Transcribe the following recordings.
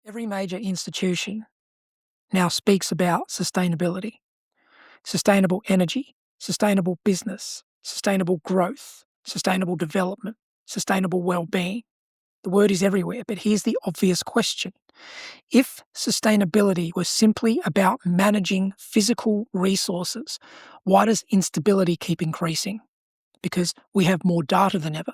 Every major institution now speaks about sustainability, sustainable energy, sustainable business, sustainable growth, sustainable development, sustainable well-being. The word is everywhere, but here's the obvious question. If sustainability was simply about managing physical resources, why does instability keep increasing? Because we have more data than ever.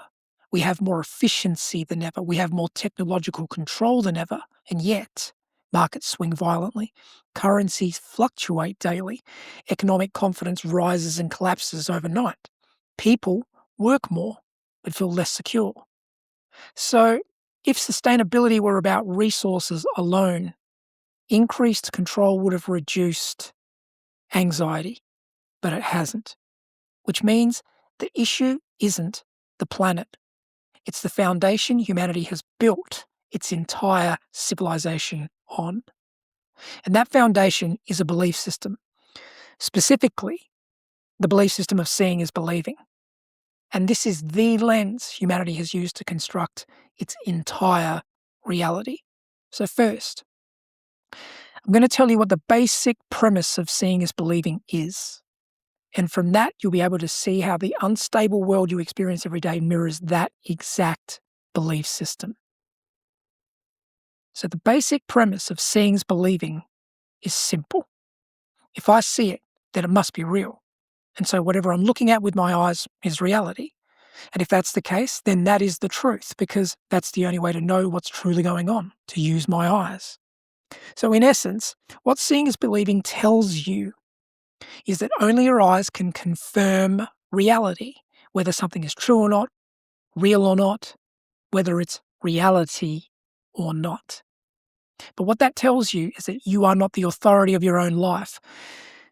We have more efficiency than ever. We have more technological control than ever. And yet, markets swing violently. Currencies fluctuate daily. Economic confidence rises and collapses overnight. People work more but feel less secure. So, if sustainability were about resources alone, increased control would have reduced anxiety, but it hasn't, which means the issue isn't the planet. It's the foundation humanity has built its entire civilization on. And that foundation is a belief system, specifically the belief system of seeing is believing. And this is the lens humanity has used to construct its entire reality. So first, I'm going to tell you what the basic premise of seeing is believing is. And from that, you'll be able to see how the unstable world you experience every day mirrors that exact belief system. So the basic premise of seeing is believing is simple. If I see it, then it must be real. And so whatever I'm looking at with my eyes is reality. And if that's the case, then that is the truth, because that's the only way to know what's truly going on, to use my eyes. So in essence, what seeing is believing tells you is that only your eyes can confirm reality, whether something is true or not, real or not, whether it's reality or not. But what that tells you is that you are not the authority of your own life.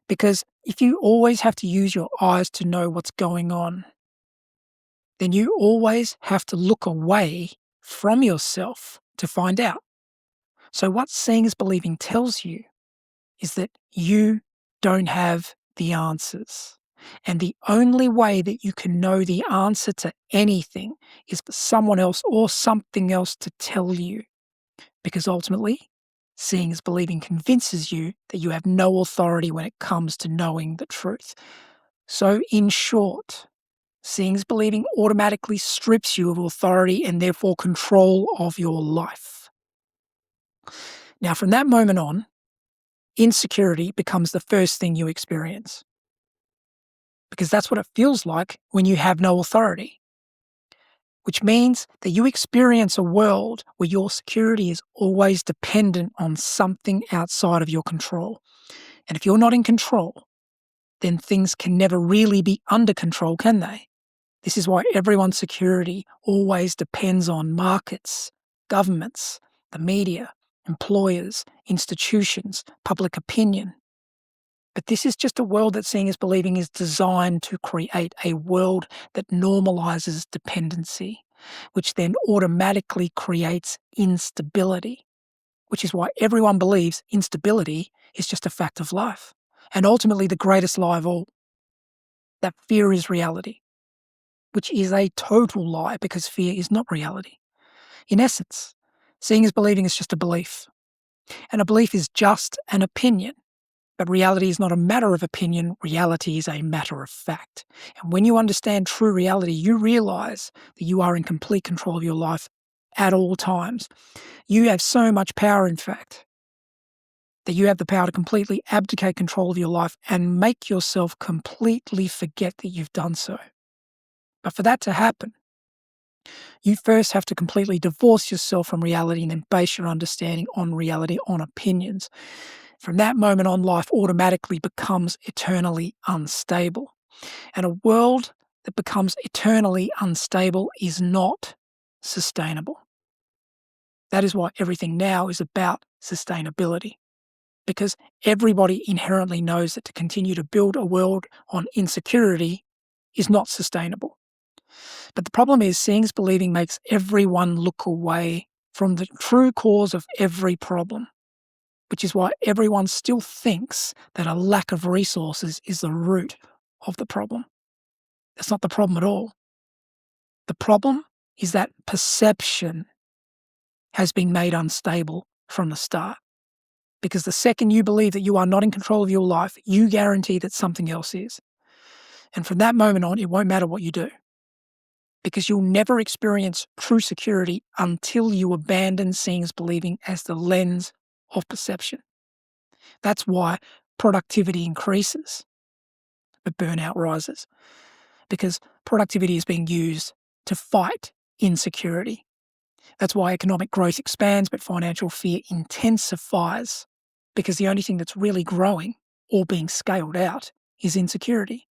Because if you always have to use your eyes to know what's going on, then you always have to look away from yourself to find out. So what seeing is believing tells you is that you don't have the answers. And the only way that you can know the answer to anything is for someone else or something else to tell you. Because ultimately, seeing is believing convinces you that you have no authority when it comes to knowing the truth. So in short, seeing is believing automatically strips you of authority and therefore control of your life. Now, from that moment on, insecurity becomes the first thing you experience. Because that's what it feels like when you have no authority. Which means that you experience a world where your security is always dependent on something outside of your control. And if you're not in control, then things can never really be under control, can they? This is why everyone's security always depends on markets, governments, the media, employers, institutions, public opinion. But this is just a world that seeing is believing is designed to create a world that normalizes dependency, which then automatically creates instability, which is why everyone believes instability is just a fact of life. And ultimately the greatest lie of all, that fear is reality, which is a total lie because fear is not reality. In essence, seeing is believing is just a belief. And a belief is just an opinion. But reality is not a matter of opinion, reality is a matter of fact. And when you understand true reality, you realize that you are in complete control of your life at all times. You have so much power, in fact, that you have the power to completely abdicate control of your life and make yourself completely forget that you've done so. But for that to happen, you first have to completely divorce yourself from reality and then base your understanding on reality, on opinions. From that moment on, life automatically becomes eternally unstable. And a world that becomes eternally unstable is not sustainable. That is why everything now is about sustainability. Because everybody inherently knows that to continue to build a world on insecurity is not sustainable. But the problem is seeing is believing makes everyone look away from the true cause of every problem, which is why everyone still thinks that a lack of resources is the root of the problem. That's not the problem at all. The problem is that perception has been made unstable from the start. Because the second you believe that you are not in control of your life, you guarantee that something else is. And from that moment on, it won't matter what you do. Because you'll never experience true security until you abandon seeing as believing as the lens of perception. That's why productivity increases, but burnout rises. Because productivity is being used to fight insecurity. That's why economic growth expands, but financial fear intensifies. Because the only thing that's really growing or being scaled out is insecurity.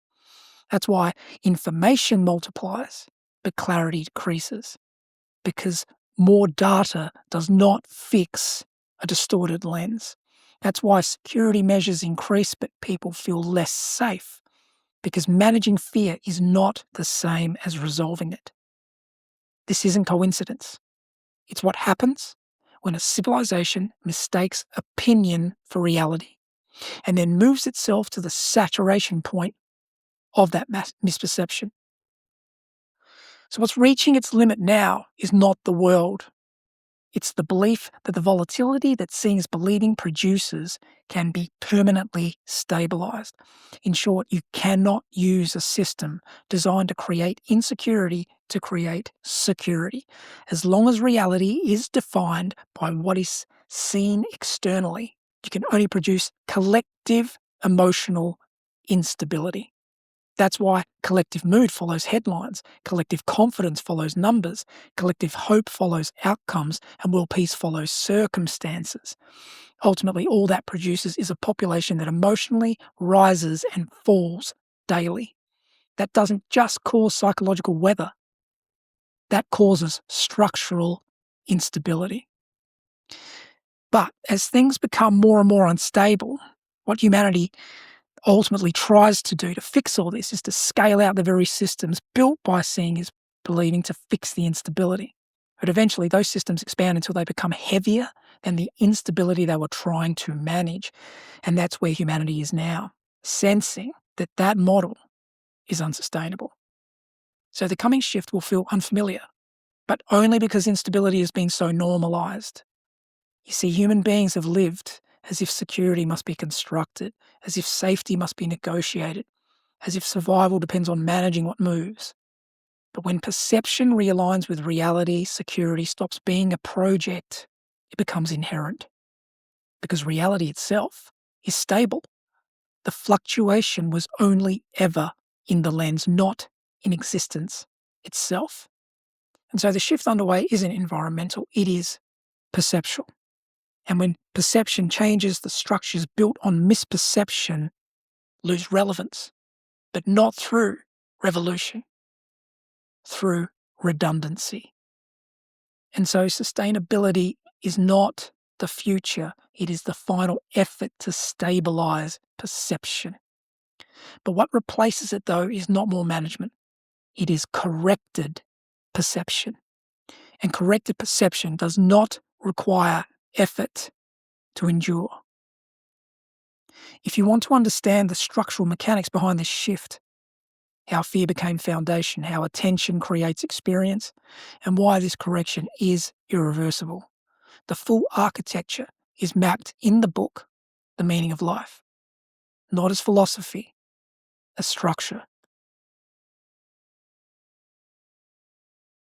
That's why information multiplies, but clarity decreases. Because more data does not fix a distorted lens. That's why security measures increase, but people feel less safe. Because managing fear is not the same as resolving it. This isn't coincidence. It's what happens when a civilization mistakes opinion for reality and then moves itself to the saturation point of that misperception. So what's reaching its limit now is not the world. It's the belief that the volatility that seeing as believing produces can be permanently stabilized. In short, you cannot use a system designed to create insecurity to create security. As long as reality is defined by what is seen externally, you can only produce collective emotional instability. That's why collective mood follows headlines, collective confidence follows numbers, collective hope follows outcomes, and world peace follows circumstances. Ultimately, all that produces is a population that emotionally rises and falls daily. That doesn't just cause psychological weather, that causes structural instability. But as things become more and more unstable, what humanity ultimately tries to do to fix all this is to scale out the very systems built by seeing is believing to fix the instability. But eventually those systems expand until they become heavier than the instability they were trying to manage. And that's where humanity is now, sensing that that model is unsustainable. So the coming shift will feel unfamiliar, but only because instability has been so normalised. You see, human beings have lived as if security must be constructed, as if safety must be negotiated, as if survival depends on managing what moves. But when perception realigns with reality, security stops being a project, it becomes inherent. Because reality itself is stable. The fluctuation was only ever in the lens, not in existence itself. And so the shift underway isn't environmental, it is perceptual. And when perception changes, the structures built on misperception lose relevance, but not through revolution, through redundancy. And so sustainability is not the future, it is the final effort to stabilize perception. But what replaces it, though, is not more management, it is corrected perception. And corrected perception does not require effort to endure. If you want to understand the structural mechanics behind this shift, how fear became foundation, how attention creates experience, and why this correction is irreversible, the full architecture is mapped in the book, The Meaning of Life, not as philosophy, as structure.